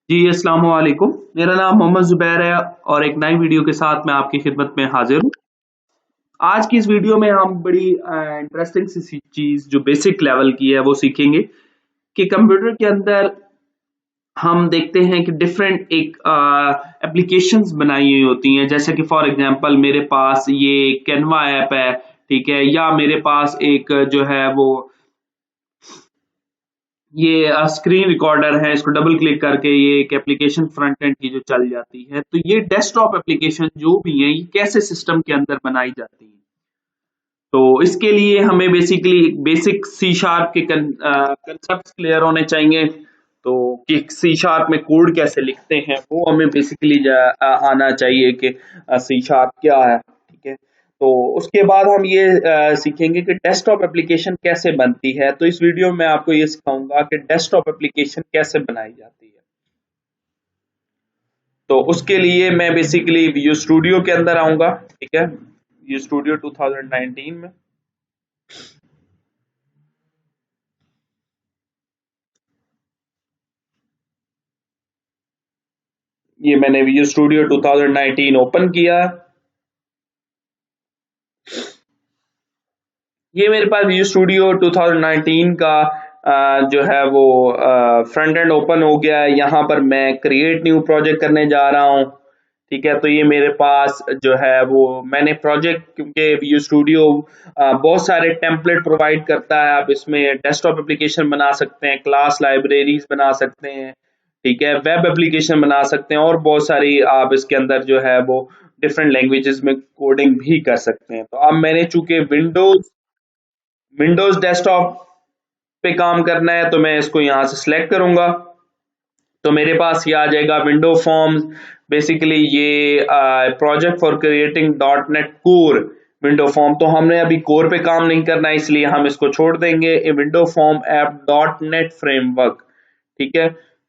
जी, अस्सलाम वालेकुम। मेरा नाम मोहम्मद ज़ुबैर है और एक नई वीडियो के साथ मैं आपकी खिदमत में हाज़िर हूँ। आज की इस वीडियो में हम बड़ी इंटरेस्टिंग सी चीज़ जो बेसिक लेवल की है वो सीखेंगे कि कंप्यूटर के अंदर हम देखते हैं कि डिफरेंट एक एप्लीकेशंस बनाई हुई होती हैं। जैसे कि फॉर एग्ज़ाम्पल मेरे पास ये कैनवा ऐप है, ठीक है? या मेरे पास एक जो है वो ये स्क्रीन रिकॉर्डर है, इसको डबल क्लिक करके ये एक एप्लीकेशन फ्रंट एंड की जो चल जाती है। तो ये डेस्कटॉप एप्लीकेशन जो भी है, ये कैसे सिस्टम के अंदर बनाई जाती है? तो इसके लिए हमें बेसिकली बेसिक सी शार्प के कंसेप्ट्स क्लियर होने चाहिए। तो कि सी शार्प में कोड कैसे लिखते हैं, वो हमें बेसिकली आना चाहिए कि सी शार्प क्या है, ठीक है? तो उसके बाद हम ये सीखेंगे कि डेस्कटॉप एप्लीकेशन कैसे बनती है। तो इस वीडियो में आपको ये सिखाऊंगा कि डेस्कटॉप एप्लीकेशन कैसे बनाई जाती है। तो उसके लिए मैं बेसिकली विजुअल स्टूडियो के अंदर आऊंगा, ठीक है? विजुअल स्टूडियो 2019 में ये मैंने विजुअल स्टूडियो 2019 ओपन किया। ये मेरे पास विजुअल स्टूडियो 2019 का जो है वो फ्रंट एंड ओपन हो गया है। यहाँ पर मैं क्रिएट न्यू प्रोजेक्ट करने जा रहा हूँ, ठीक है? तो ये मेरे पास जो है वो मैंने प्रोजेक्ट, क्योंकि विजुअल स्टूडियो बहुत सारे टेम्पलेट प्रोवाइड करता है। आप इसमें डेस्कटॉप एप्लीकेशन बना सकते हैं, क्लास लाइब्रेरीज बना सकते हैं, ठीक है? वेब एप्लीकेशन बना सकते हैं और बहुत सारी आप इसके अंदर जो है वो डिफरेंट लैंग्वेजेस में कोडिंग भी कर सकते हैं। तो अब मैंने चूंकि विंडोज डेस्कटॉप पे काम करना है तो मैं इसको यहाँ से सिलेक्ट करूंगा। तो मेरे पास ये आ जाएगा विंडो फॉर्म्स। बेसिकली ये project for creating dot net core window form. तो हमने अभी कोर पे काम नहीं करना है, इसलिए हम इसको छोड़ देंगे। A window form app dot net framework, ठीक है?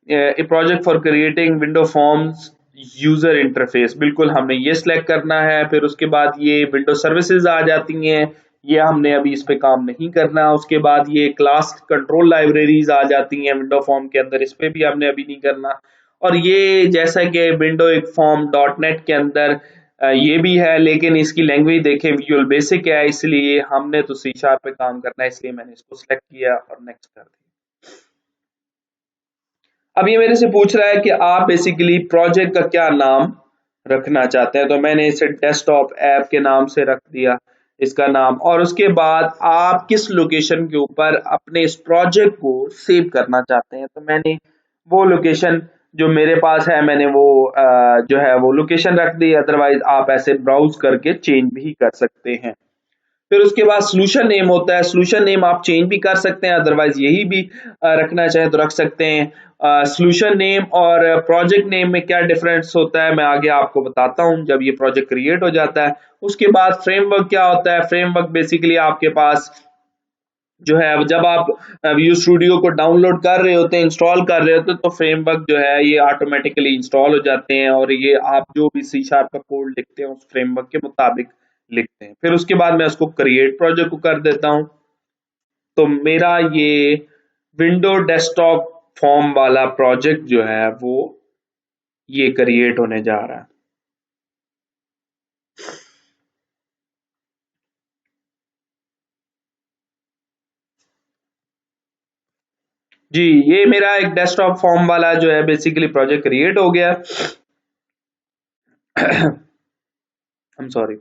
A project for creating window forms user interface, बिल्कुल हमने ये सिलेक्ट करना है। फिर उसके बाद ये विंडो सर्विसेज आ जाती हैं, ये हमने अभी इस पे काम नहीं करना। उसके बाद ये क्लास कंट्रोल लाइब्रेरीज आ जाती हैं विंडो फॉर्म के अंदर, इस पे भी हमने अभी नहीं करना। और ये जैसा कि विंडो एक फॉर्म डॉट नेट के अंदर ये भी है, लेकिन इसकी लैंग्वेज देखें विजुअल बेसिक है, इसलिए हमने तो सी शार्प पे काम करना है, इसलिए मैंने इसको सिलेक्ट किया और नेक्स्ट कर दिया। अब ये मेरे से पूछ रहा है कि आप बेसिकली प्रोजेक्ट का क्या नाम रखना चाहते हैं। तो मैंने इसे डेस्कटॉप ऐप के नाम से रख दिया इसका नाम। और उसके बाद आप किस लोकेशन के ऊपर अपने इस प्रोजेक्ट को सेव करना चाहते हैं, तो मैंने वो लोकेशन जो मेरे पास है मैंने वो जो है वो लोकेशन रख दी। अदरवाइज आप ऐसे ब्राउज करके चेंज भी कर सकते हैं। फिर उसके बाद सॉल्यूशन नेम होता है। सॉल्यूशन नेम आप चेंज भी कर सकते हैं, अदरवाइज यही भी रखना चाहे तो रख सकते हैं। सॉल्यूशन नेम और प्रोजेक्ट नेम में क्या डिफरेंस होता है मैं आगे आपको बताता हूं जब ये प्रोजेक्ट क्रिएट हो जाता है। उसके बाद फ्रेमवर्क क्या होता है। फ्रेमवर्क बेसिकली आपके पास जो है जब आप व्यू स्टूडियो को डाउनलोड कर रहे होते हैं, इंस्टॉल कर रहे होते हैं, तो फ्रेमवर्क जो है ये ऑटोमेटिकली इंस्टॉल हो जाते हैं और ये आप जो भी सी शार्प का कोड लिखते हैं उस फ्रेमवर्क के मुताबिक लिखते हैं। फिर उसके बाद मैं उसको क्रिएट प्रोजेक्ट को कर देता हूं। तो मेरा ये विंडो डेस्कटॉप फॉर्म वाला प्रोजेक्ट जो है वो ये क्रिएट होने जा रहा है। जी, ये मेरा एक डेस्कटॉप फॉर्म वाला जो है बेसिकली प्रोजेक्ट क्रिएट हो गया। I am sorry.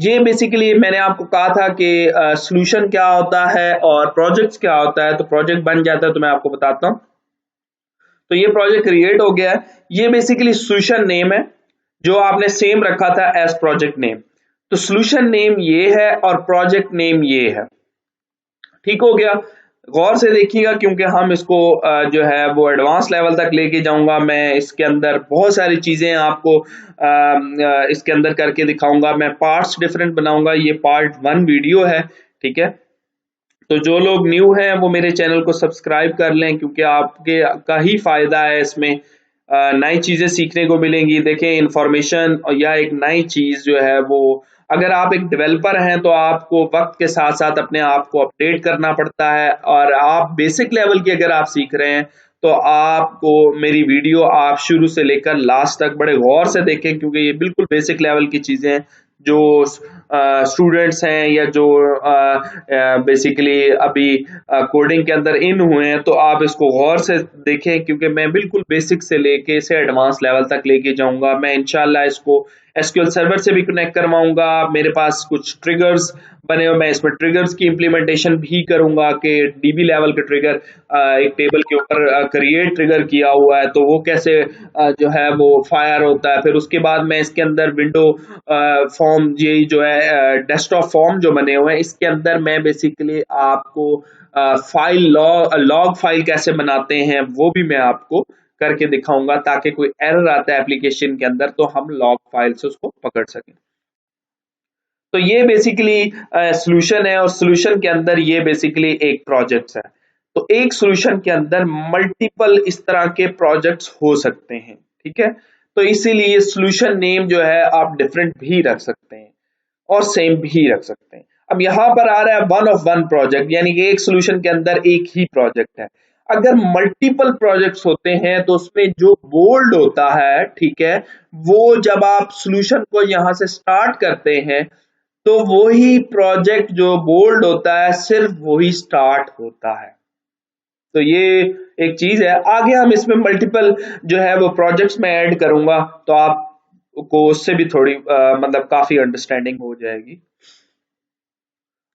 ये बेसिकली मैंने आपको कहा था कि सॉल्यूशन क्या होता है और प्रोजेक्ट्स क्या होता है। तो प्रोजेक्ट बन जाता है तो मैं आपको बताता हूँ। तो ये प्रोजेक्ट क्रिएट हो गया है। ये बेसिकली सॉल्यूशन नेम है जो आपने सेम रखा था एज प्रोजेक्ट नेम। तो सॉल्यूशन नेम ये है और प्रोजेक्ट नेम ये है, ठीक हो गया? गौर से देखिएगा क्योंकि हम इसको जो है वो एडवांस लेवल तक लेके जाऊंगा। मैं इसके अंदर बहुत सारी चीजें आपको इसके अंदर करके दिखाऊंगा। मैं पार्ट्स डिफरेंट बनाऊंगा। ये पार्ट 1 वीडियो है, ठीक है? तो जो लोग न्यू हैं वो मेरे चैनल को सब्सक्राइब कर लें, क्योंकि आपके का ही फायदा है इसमें। नई चीजें सीखने को मिलेंगी। देखें इंफॉर्मेशन या एक नई चीज जो है वो, अगर आप एक डेवलपर हैं तो आपको वक्त के साथ साथ अपने आप को अपडेट करना पड़ता है। और आप बेसिक लेवल की अगर आप सीख रहे हैं तो आपको मेरी वीडियो आप शुरू से लेकर लास्ट तक बड़े गौर से देखें, क्योंकि ये बिल्कुल बेसिक लेवल की चीजें हैं जो स्टूडेंट्स हैं या जो बेसिकली अभी कोडिंग के अंदर इन हुए हैं, तो आप इसको गौर से देखें, क्योंकि मैं बिल्कुल बेसिक से लेके इसे एडवांस लेवल तक लेके जाऊंगा। मैं इंशाल्लाह इसको एसक्यूएल सर्वर से भी कनेक्ट करवाऊंगा। मेरे पास कुछ ट्रिगर्स बने हुए, मैं इसमें ट्रिगर्स की इंप्लीमेंटेशन भी करूंगा कि डीबी लेवल के ट्रिगर एक टेबल के ऊपर क्रिएट ट्रिगर किया हुआ है तो वो कैसे जो है वो फायर होता है। फिर उसके बाद मैं इसके अंदर विंडो फॉर्म, ये जो है डेस्कटॉप फॉर्म जो बने हुए हैं, इसके अंदर मैं बेसिकली आपको फाइल लॉग फाइल कैसे बनाते हैं वो भी मैं आपको करके दिखाऊंगा, ताकि कोई एरर आता है एप्लीकेशन के अंदर तो हम लॉग फाइल से उसको पकड़ सकें। तो ये बेसिकली सॉल्यूशन है, और सॉल्यूशन के अंदर ये बेसिकली एक प्रोजेक्ट है। तो एक सॉल्यूशन के अंदर मल्टीपल इस तरह के प्रोजेक्ट्स हो सकते हैं, ठीक है। तो इसीलिए सॉल्यूशन नेम जो है आप डिफरेंट भी रख सकते हैं और सेम भी रख सकते हैं। अब यहाँ पर आ रहा है वन ऑफ वन प्रोजेक्ट, यानी कि एक सॉल्यूशन के अंदर एक ही प्रोजेक्ट है। अगर मल्टीपल प्रोजेक्ट्स होते हैं तो उसमें जो बोल्ड होता है, ठीक है, वो जब आप सॉल्यूशन को यहाँ से स्टार्ट करते हैं तो वही प्रोजेक्ट जो बोल्ड होता है सिर्फ वही स्टार्ट होता है। तो ये एक चीज है। आगे हम इसमें मल्टीपल जो है वो प्रोजेक्ट्स में ऐड करूंगा तो आपको उससे भी थोड़ी मतलब काफी अंडरस्टैंडिंग हो जाएगी।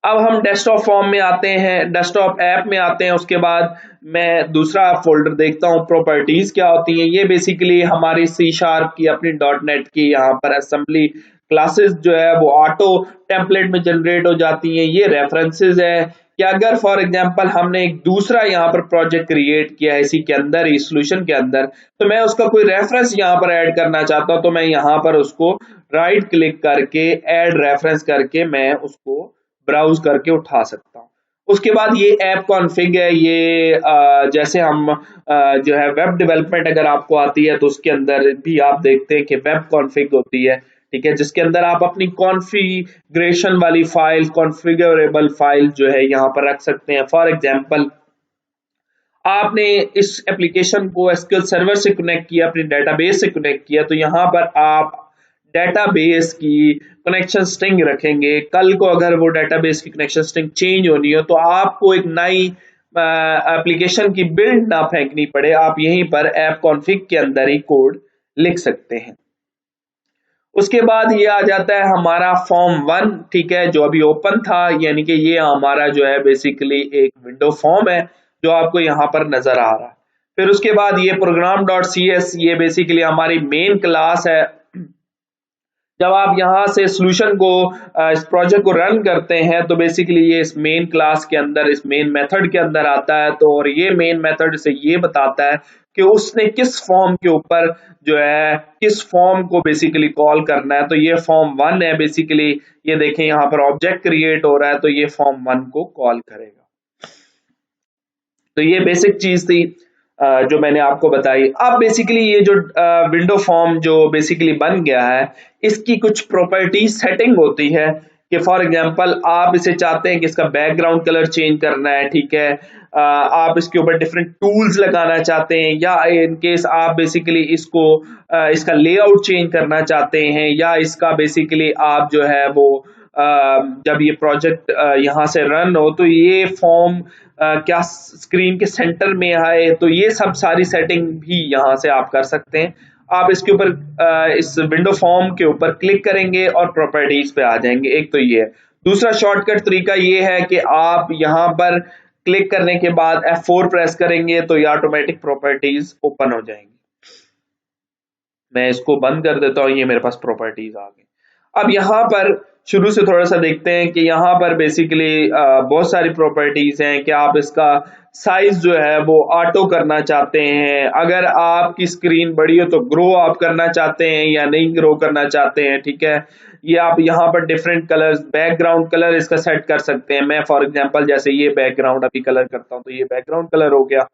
अब हम डेस्कटॉप फॉर्म में आते हैं, डेस्कटॉप ऐप में आते हैं। उसके बाद मैं दूसरा फोल्डर देखता हूँ, प्रॉपर्टीज क्या होती हैं। ये बेसिकली हमारी C# की अपनी .NET की यहाँ पर असेंबली क्लासेस जो है वो ऑटो टेम्पलेट में जनरेट हो जाती हैं। ये रेफरेंसेस है कि अगर फॉर एग्जांपल हमने एक दूसरा यहाँ पर प्रोजेक्ट क्रिएट किया है इसी के अंदर, इस सॉल्यूशन के अंदर, तो मैं उसका कोई रेफरेंस यहाँ पर ऐड करना चाहता हूँ तो मैं यहाँ पर उसको राइट क्लिक करके ऐड रेफरेंस करके मैं उसको ब्राउज करके उठा सकता हूँ। उसके बाद ये ऐप कॉन्फ़िग है। ये जैसे हम जो है वेब डेवलपमेंट अगर आपको आती है तो उसके अंदर भी आप देखते हैं कि वेब कॉन्फ़िग होती है, ठीक है, जिसके अंदर आप अपनी कॉन्फ़िगरेशन वाली फाइल, कॉन्फ़िगरेबल फाइल जो है यहाँ पर रख सकते हैं। फॉर एग्जांपल आपने इस एप्लीकेशन को एसक्यूएल सर्वर से कनेक्ट किया, अपने डेटाबेस से कनेक्ट किया, तो यहाँ पर आप डेटाबेस की कनेक्शन स्ट्रिंग रखेंगे। कल को अगर वो डेटाबेस की कनेक्शन स्ट्रिंग चेंज होनी हो तो आपको एक नई एप्लीकेशन की बिल्ड ना फेंकनी पड़े, आप यहीं पर ऐप कॉन्फ़िग के अंदर ही कोड लिख सकते हैं। उसके बाद ये आ जाता है हमारा फॉर्म 1, ठीक है, जो अभी ओपन था, यानी कि ये हमारा जो है बेसिकली एक विंडो फॉर्म है जो आपको यहाँ पर नजर आ रहा है। फिर उसके बाद ये program.cs, ये बेसिकली हमारी मेन क्लास है। जब आप यहाँ से सॉल्यूशन को इस प्रोजेक्ट को रन करते हैं तो बेसिकली ये इस मेन क्लास के अंदर, इस मेन मेथड के अंदर आता है। तो और ये मेन मेथड से ये बताता है कि उसने किस फॉर्म के ऊपर जो है किस फॉर्म को बेसिकली कॉल करना है। तो ये फॉर्म 1 है बेसिकली, ये देखें यहाँ पर ऑब्जेक्ट क्रिएट हो रहा है तो ये फॉर्म 1 को कॉल करेगा। तो ये बेसिक चीज थी जो मैंने आपको बताई। अब बेसिकली ये जो विंडो फॉर्म जो बेसिकली बन गया है, इसकी कुछ प्रॉपर्टी सेटिंग होती है कि फॉर एग्जांपल आप इसे चाहते हैं कि इसका बैकग्राउंड कलर चेंज करना है, ठीक है, आप इसके ऊपर डिफरेंट टूल्स लगाना चाहते हैं, या इन केस आप बेसिकली इसको इसका लेआउट चेंज करना चाहते हैं, या इसका बेसिकली आप जो है वो जब ये प्रोजेक्ट यहाँ से रन हो तो ये फॉर्म क्या स्क्रीन के सेंटर में आए, तो ये सब सारी सेटिंग भी यहाँ से आप कर सकते हैं। आप इसके ऊपर इस विंडो फॉर्म के ऊपर क्लिक करेंगे और प्रॉपर्टीज पे आ जाएंगे। एक तो ये है। दूसरा शॉर्टकट तरीका ये है कि आप यहाँ पर क्लिक करने के बाद F4 प्रेस करेंगे तो ये ऑटोमेटिक प्रॉपर्टीज ओपन हो जाएंगी। मैं इसको बंद कर देता हूँ, ये मेरे पास प्रॉपर्टीज आ गई। अब यहाँ पर शुरू से थोड़ा सा देखते हैं कि यहाँ पर बेसिकली बहुत सारी प्रॉपर्टीज हैं कि आप इसका साइज जो है वो ऑटो करना चाहते हैं, अगर आपकी स्क्रीन बड़ी हो तो ग्रो आप करना चाहते हैं या नहीं ग्रो करना चाहते हैं, ठीक है। ये आप यहाँ पर डिफरेंट कलर्स, बैकग्राउंड कलर इसका सेट कर सकते हैं। मैं फॉर एग्जांपल जैसे ये बैकग्राउंड अभी कलर करता हूँ तो ये बैकग्राउंड कलर हो गया।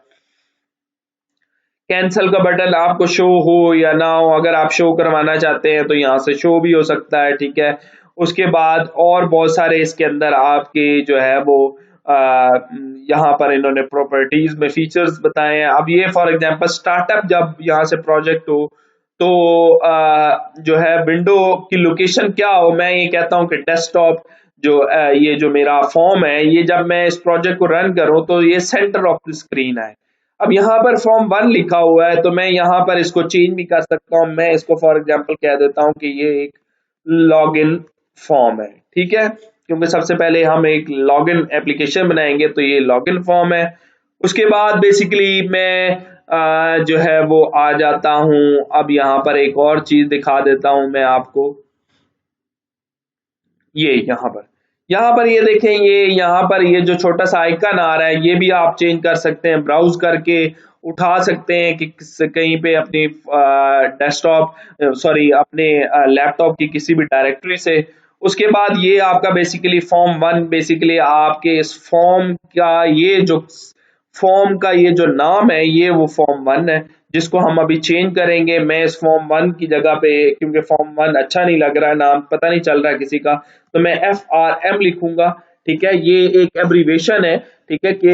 कैंसल का बटन आपको शो हो या ना हो, अगर आप शो करवाना चाहते हैं तो यहाँ से शो भी हो सकता है, ठीक है। उसके बाद और बहुत सारे इसके अंदर आपके जो है वो यहाँ पर इन्होंने प्रॉपर्टीज में फीचर्स बताए हैं। अब ये फॉर एग्जांपल स्टार्टअप जब यहाँ से प्रोजेक्ट हो तो जो है विंडो की लोकेशन क्या हो, मैं ये कहता हूँ कि डेस्कटॉप जो ये जो मेरा फॉर्म है, ये जब मैं इस प्रोजेक्ट को रन करूँ तो ये सेंटर ऑफ द स्क्रीन है। अब यहाँ पर फॉर्म 1 लिखा हुआ है तो मैं यहाँ पर इसको चेंज भी कर सकता हूँ। मैं इसको फॉर एग्जांपल कह देता हूँ कि ये एक लॉगिन फॉर्म है, ठीक है, क्योंकि सबसे पहले हम एक लॉगिन एप्लीकेशन बनाएंगे तो ये लॉगिन फॉर्म है। उसके बाद बेसिकली मैं जो है वो आ जाता हूँ। अब यहाँ पर एक और चीज दिखा देता हूँ मैं आपको, ये यहाँ पर ये देखें, ये यहाँ पर ये जो छोटा सा आइकन आ रहा है ये भी आप चेंज कर सकते हैं, ब्राउज करके उठा सकते हैं कि कहीं पे अपनी डेस्कटॉप सॉरी अपने लैपटॉप की किसी भी डायरेक्टरी से। उसके बाद ये आपका बेसिकली फॉर्म 1 बेसिकली आपके इस फॉर्म का ये जो नाम है ये वो फॉर्म 1 है जिसको हम अभी चेंज करेंगे। मैं इस फॉर्म 1 की जगह पे, क्योंकि फॉर्म 1 अच्छा नहीं लग रहा है, नाम पता नहीं चल रहा है किसी का, तो मैं FRM लिखूंगा, ठीक है। ये एक एब्रीवेशन है, ठीक है, कि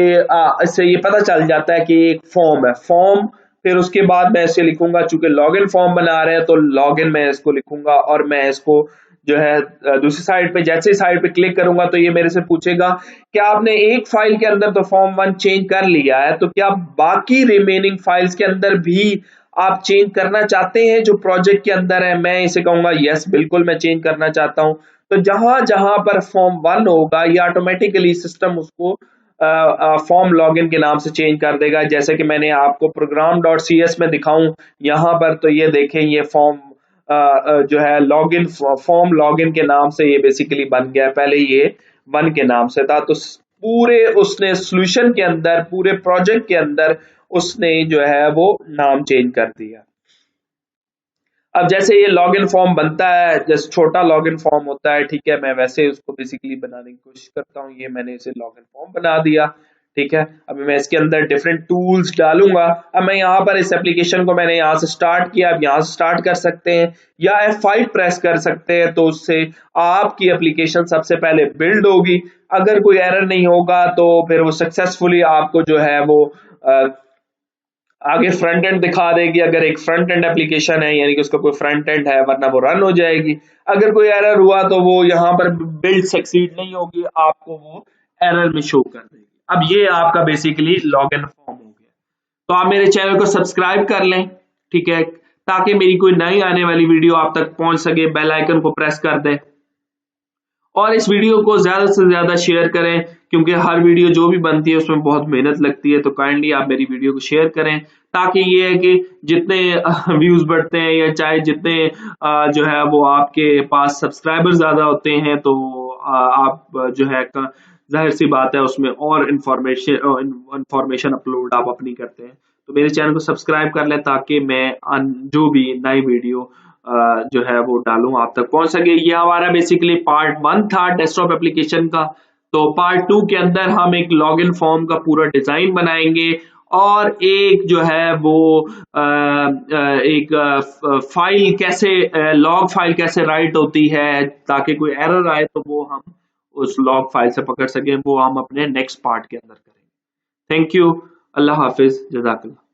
इससे ये पता चल जाता है कि एक फॉर्म है, फॉर्म। फिर उसके बाद मैं इसे लिखूंगा, चूंकि लॉगिन फॉर्म बना रहे हैं तो लॉगिन मैं इसको लिखूंगा। और मैं इसको जो है दूसरी साइड पे, जैसे ही साइड पे क्लिक करूंगा तो ये मेरे से पूछेगा कि आपने एक फाइल के अंदर तो फॉर्म 1 चेंज कर लिया है, तो क्या बाकी रिमेनिंग फाइल्स के अंदर भी आप चेंज करना चाहते हैं जो प्रोजेक्ट के अंदर है। मैं इसे कहूंगा यस, बिल्कुल मैं चेंज करना चाहता हूं। तो जहां जहां पर फॉर्म 1 होगा ये ऑटोमेटिकली सिस्टम उसको फॉर्म लॉगिन के नाम से चेंज कर देगा। जैसे कि मैंने आपको program.cs में दिखाऊं यहाँ पर, तो ये देखें, ये फॉर्म जो है लॉगिन फॉर्म लॉगिन के नाम से ये बेसिकली बन गया, पहले ये 1 के नाम से था। तो पूरे उसने सोल्यूशन के अंदर, पूरे प्रोजेक्ट के अंदर उसने जो है वो नाम चेंज कर दिया। अब जैसे ये लॉगिन फॉर्म बनता है, जैसे छोटा लॉगिन फॉर्म होता है, ठीक है, मैं वैसे उसको बेसिकली बनाने की कोशिश करता हूँ। ये मैंने इसे लॉगिन फॉर्म बना दिया, ठीक है। अभी मैं इसके अंदर डिफरेंट टूल्स डालूंगा। अब मैं यहाँ पर इस एप्लीकेशन को मैंने यहाँ से स्टार्ट किया, अब यहाँ से स्टार्ट कर सकते हैं या F5 प्रेस कर सकते हैं, तो उससे आपकी एप्लीकेशन सबसे पहले बिल्ड होगी। अगर कोई एरर नहीं होगा तो फिर वो सक्सेसफुली आपको जो है वो आगे फ्रंट एंड दिखा देगी। अगर एक फ्रंट एंड एप्लीकेशन है यानी कि उसका कोई फ्रंट एंड है, वरना वो रन हो जाएगी। अगर कोई एरर हुआ तो वो यहाँ पर बिल्ड सक्सीड नहीं होगी, आपको वो एरर में शो कर देगी। अब ये आपका बेसिकली लॉगिन फॉर्म हो गया। तो आप मेरे चैनल को सब्सक्राइब कर लें, ठीक है, ताकि मेरी कोई नई आने वाली वीडियो आप तक पहुंच सके। बेल आइकन को प्रेस कर दें और इस वीडियो को ज्यादा से ज्यादा शेयर करें, क्योंकि हर वीडियो जो भी बनती है उसमें बहुत मेहनत लगती है। तो काइंडली आप मेरी वीडियो को शेयर करें, ताकि ये है कि जितने व्यूज बढ़ते हैं या चाहे जितने जो है वो आपके पास सब्सक्राइबर ज्यादा होते हैं, तो आप जो है जाहिर सी बात है उसमें और इंफॉर्मेशन अपलोड आप अपनी करते हैं। तो मेरे चैनल को सब्सक्राइब कर लें ताकि मैं जो भी नई वीडियो जो है वो डालूं आप तक पहुंच सके। ये हमारा बेसिकली पार्ट 1 था डेस्कटॉप एप्लीकेशन का। तो पार्ट 2 के अंदर हम एक लॉगिन फॉर्म का पूरा डिजाइन बनाएंगे और एक जो है वो एक फाइल कैसे, लॉग फाइल कैसे राइट होती है, ताकि कोई एरर आए तो वो हम उस लॉग फाइल से पकड़ सकें। वो हम अपने नेक्स्ट पार्ट के अंदर करेंगे। थैंक यू, अल्लाह हाफिज, जज़ाकल्लाह।